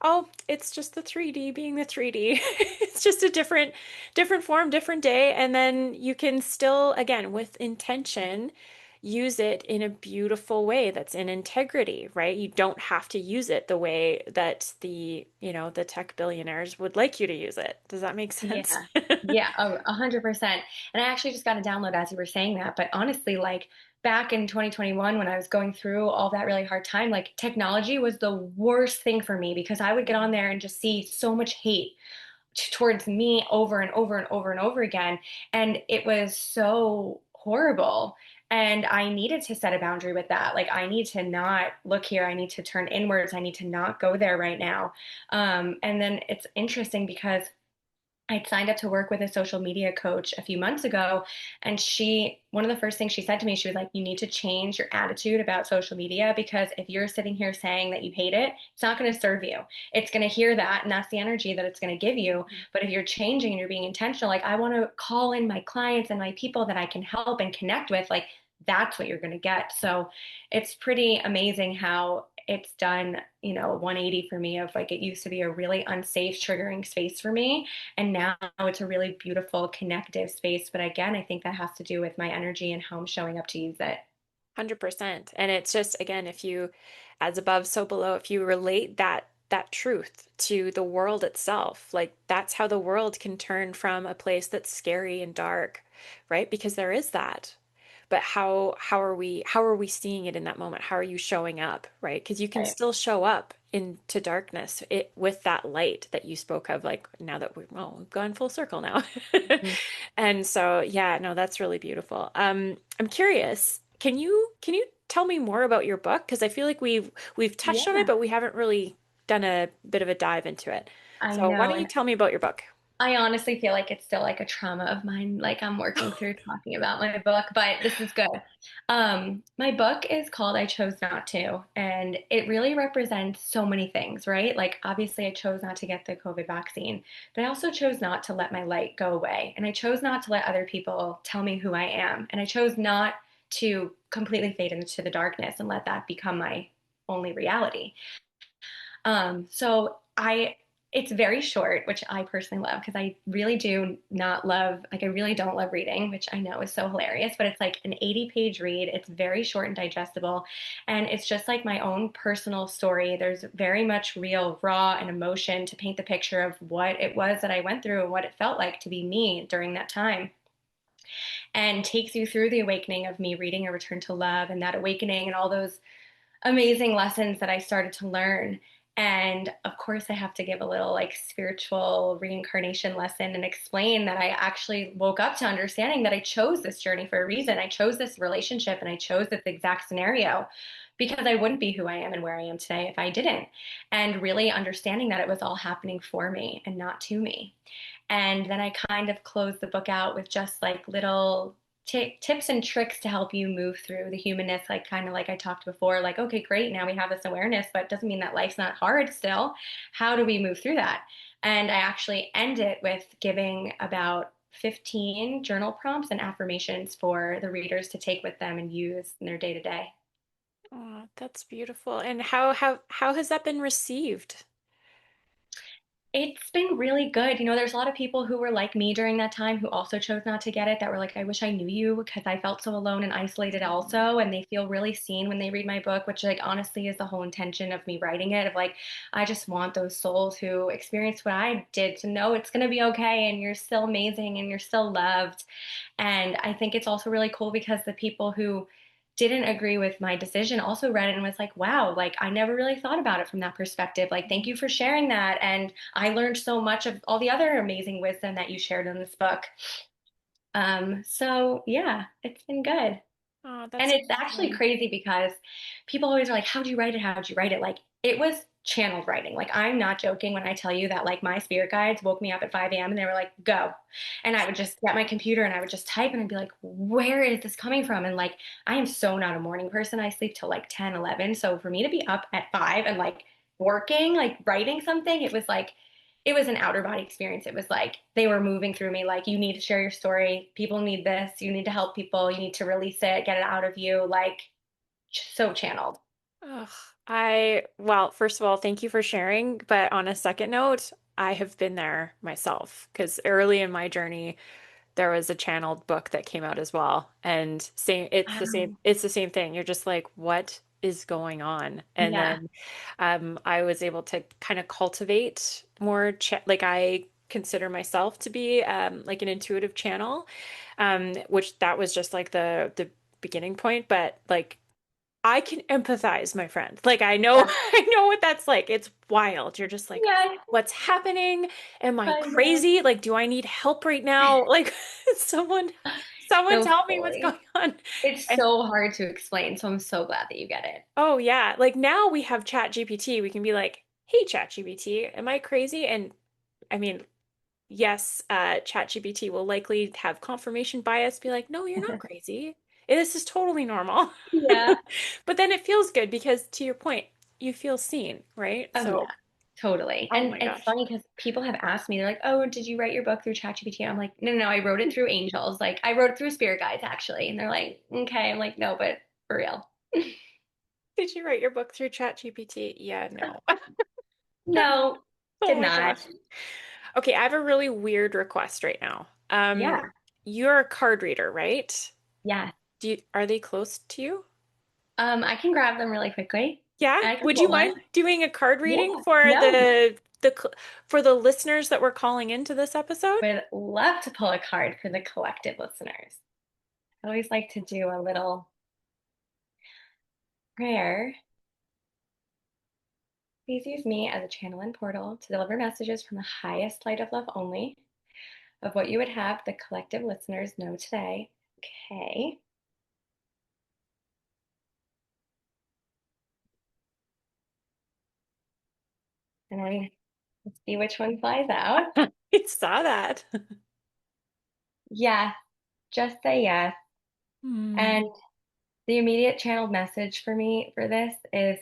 oh, it's just the 3D being the 3D. It's just a different form, different day, and then you can still, again, with intention, use it in a beautiful way that's in integrity, right? You don't have to use it the way that the tech billionaires would like you to use it. Does that make sense? Yeah. Yeah, 100%. And I actually just got a download as you were saying that. But honestly, like back in 2021, when I was going through all that really hard time, like technology was the worst thing for me because I would get on there and just see so much hate towards me over and over and over and over again. And it was so horrible. And I needed to set a boundary with that. Like, I need to not look here. I need to turn inwards. I need to not go there right now. And then it's interesting because I'd signed up to work with a social media coach a few months ago. And one of the first things she said to me, she was like, you need to change your attitude about social media because if you're sitting here saying that you hate it, it's not going to serve you. It's going to hear that, and that's the energy that it's going to give you. But if you're changing and you're being intentional, like I want to call in my clients and my people that I can help and connect with, like that's what you're going to get. So it's pretty amazing how it's done, 180 for me of like it used to be a really unsafe, triggering space for me and now it's a really beautiful, connective space. But again, I think that has to do with my energy and how I'm showing up to use it. 100%. And it's just, again, if you, as above, so below, if you relate that that truth to the world itself. Like that's how the world can turn from a place that's scary and dark, right? Because there is that. But how are we seeing it in that moment? How are you showing up, right? Because you can Right. still show up into darkness with that light that you spoke of, like now that we've gone full circle now. Mhm. And so yeah, no, that's really beautiful. I'm curious, can you tell me more about your book? Because I feel like we've touched on it, Yeah, but we haven't really done a bit of a dive into it. I So why know. don't you And tell me about your book? I honestly feel like it's still like a trauma of mine. Like I'm working through talking about my book, but this is good. My book is called I Chose Not to, and it really represents so many things, right? Like obviously I chose not to get the COVID vaccine, but I also chose not to let my light go away. And I chose not to let other people tell me who I am. And I chose not to completely fade into the darkness and let that become my only reality. So it's very short, which I personally love because I really do not love, like, I really don't love reading, which I know is so hilarious, but it's like an 80-page read. It's very short and digestible. And it's just like my own personal story. There's very much real, raw, and emotion to paint the picture of what it was that I went through and what it felt like to be me during that time, and takes you through the awakening of me reading A Return to Love and that awakening and all those amazing lessons that I started to learn. And of course, I have to give a little like spiritual reincarnation lesson and explain that I actually woke up to understanding that I chose this journey for a reason. I chose this relationship and I chose this exact scenario because I wouldn't be who I am and where I am today if I didn't. And really understanding that it was all happening for me and not to me. And then I kind of closed the book out with just like little tips and tricks to help you move through the humanness, like kind of like I talked before, like, okay, great, now we have this awareness, but it doesn't mean that life's not hard still. How do we move through that? And I actually end it with giving about 15 journal prompts and affirmations for the readers to take with them and use in their day to day. Oh, that's beautiful. And how has that been received? It's been really good. There's a lot of people who were like me during that time who also chose not to get it that were like, I wish I knew you because I felt so alone and isolated also. And they feel really seen when they read my book, which, like, honestly is the whole intention of me writing it. Of like, I just want those souls who experienced what I did to know it's going to be okay and you're still amazing and you're still loved. And I think it's also really cool because the people who didn't agree with my decision also read it and was like, wow, like I never really thought about it from that perspective. Like, thank you for sharing that. And I learned so much of all the other amazing wisdom that you shared in this book. So yeah, it's been good. Oh, And that's it's actually amazing. crazy because people always are like, how'd you write it? How'd you write it? Like, it was channeled writing. Like, I'm not joking when I tell you that, like, my spirit guides woke me up at 5 a.m. and they were like, go. And I would just get my computer and I would just type and I'd be like, where is this coming from? And like, I am so not a morning person. I sleep till like 10, 11. So for me to be up at 5 and like working, like writing something, it was an outer body experience. It was like they were moving through me, like, you need to share your story. People need this. You need to help people. You need to release it, get it out of you. Like, so channeled. Ugh, well, first of all, thank you for sharing. But on a second note, I have been there myself because early in my journey, there was a channeled book that came out as well. And it's the same thing. You're just like, what is going on? And Yeah. then I was able to kind of cultivate more like I consider myself to be like an intuitive channel, which that was just like the beginning point. But like I can empathize, my friend. Like I know Yeah. I know what that's like. It's wild. You're just like, Yeah, what's happening? Am I I know. crazy? Like, do I need help right now? Like someone someone No, tell me what's going fully. on. It's And so hard to explain. So I'm so glad that you get it. oh yeah, like now we have Chat GPT. We can be like, "Hey Chat GPT, am I crazy?" And I mean, yes, Chat GPT will likely have confirmation bias, be like, "No, you're not crazy. This is totally normal." Yeah. But then it feels good because to your point, you feel seen, right? Oh, yeah. So, Totally. oh And my it's gosh. funny because people have asked me, they're like, oh, did you write your book through ChatGPT? I'm like, no, no, no, I wrote it through angels. Like, I wrote it through spirit guides, actually. And they're like, okay. I'm like, no, but for real. Did you write your book through Chat GPT? Yeah, no. No. No, Oh did my not. gosh. Okay, I have a really weird request right now. Yeah. You're a card reader, right? Yeah. Are they close to you? I can grab them really quickly. Yeah. I can Would you pull one. mind doing a card reading Yeah. for No, for the listeners that were calling into this episode? would love to pull a card for the collective listeners. I always like to do a little prayer. Please use me as a channel and portal to deliver messages from the highest light of love only of what you would have the collective listeners know today. Okay. And then let's see which one flies out. I saw that. Yes, just say yes. Hmm. And the immediate channeled message for me for this is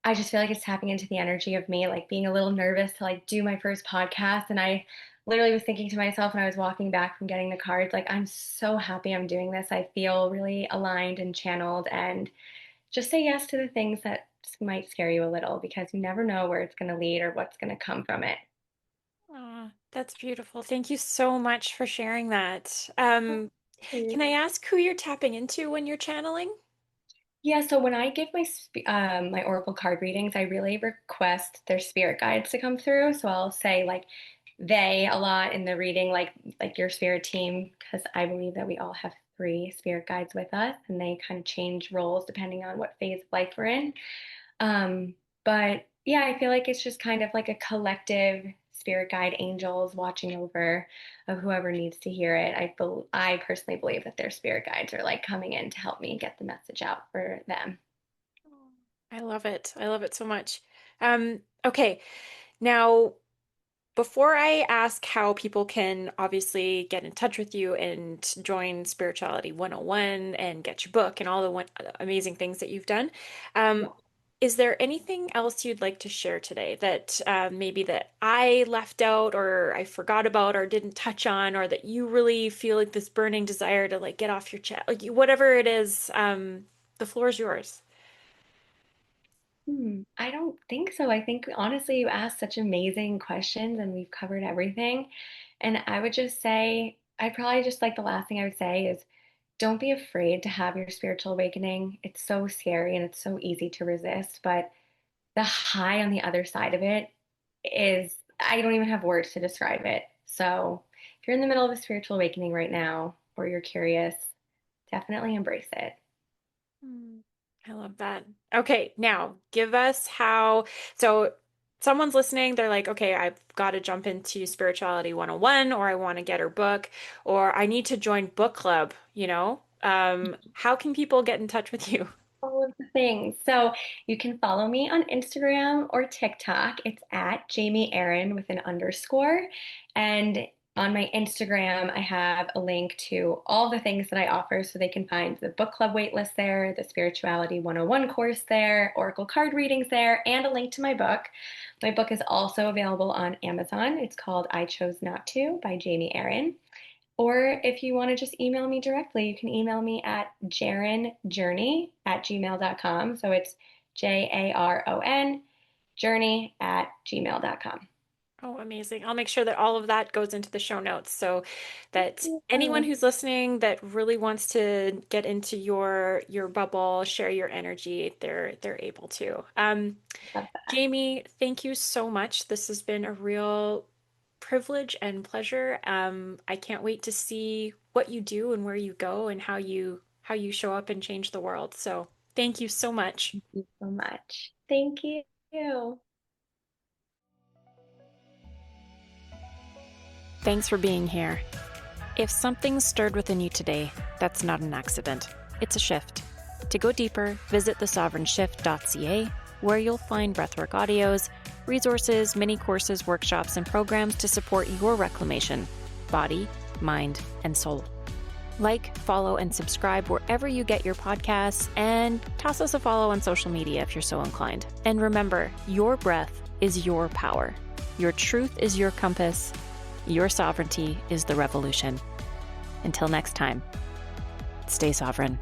I just feel like it's tapping into the energy of me, like being a little nervous to like do my first podcast. And I literally was thinking to myself when I was walking back from getting the cards, like, I'm so happy I'm doing this. I feel really aligned and channeled, and just say yes to the things that might scare you a little because you never know where it's going to lead or what's going to come from it. Aw, that's beautiful. Thank you so much for sharing that. Can I ask who you're tapping into when you're channeling? Yeah, so when I give my oracle card readings, I really request their spirit guides to come through. So I'll say like they a lot in the reading, like your spirit team, because I believe that we all have three spirit guides with us, and they kind of change roles depending on what phase of life we're in. Um, but yeah, I feel like it's just kind of like a collective spirit guide, angels watching over of whoever needs to hear it. I personally believe that their spirit guides are like coming in to help me get the message out for them. I love it. I love it so much. Okay. Now, before I ask how people can obviously get in touch with you and join Spirituality 101 and get your book and all the amazing things that you've done, um, Yeah. is there anything else you'd like to share today that maybe that I left out or I forgot about or didn't touch on or that you really feel like this burning desire to like get off your chest, like whatever it is, the floor is yours. I don't think so. I think honestly, you asked such amazing questions and we've covered everything. And I would just say, I'd probably just like the last thing I would say is don't be afraid to have your spiritual awakening. It's so scary and it's so easy to resist, but the high on the other side of it is, I don't even have words to describe it. So if you're in the middle of a spiritual awakening right now or you're curious, definitely embrace it. Hmm. I love that. Okay, now give us how. So, someone's listening, they're like, okay, I've got to jump into Spirituality 101, or I want to get her book, or I need to join book club, you know? How can people get in touch with you? All of the things. So you can follow me on Instagram or TikTok. It's at Jamie Aron with an underscore. And on my Instagram, I have a link to all the things that I offer. So they can find the book club waitlist there, the Spirituality 101 course there, Oracle card readings there, and a link to my book. My book is also available on Amazon. It's called I Chose Not To by Jamie Aron. Or if you want to just email me directly, you can email me at jaronjourney@gmail.com. So it's JARON journey@gmail.com. Oh, amazing. I'll make sure that all of that goes into the show notes so that anyone Yeah, who's listening that really wants to get into your bubble, share your energy, they're able to. love that. Jamie, thank you so much. This has been a real privilege and pleasure. I can't wait to see what you do and where you go and how you show up and change the world. So, thank you so much. Thank you so much. Thank you. Thanks for being here. If something's stirred within you today, that's not an accident. It's a shift. To go deeper, visit thesovereignshift.ca, where you'll find breathwork audios, resources, mini courses, workshops, and programs to support your reclamation, body, mind, and soul. Like, follow, and subscribe wherever you get your podcasts, and toss us a follow on social media if you're so inclined. And remember, your breath is your power. Your truth is your compass. Your sovereignty is the revolution. Until next time, stay sovereign.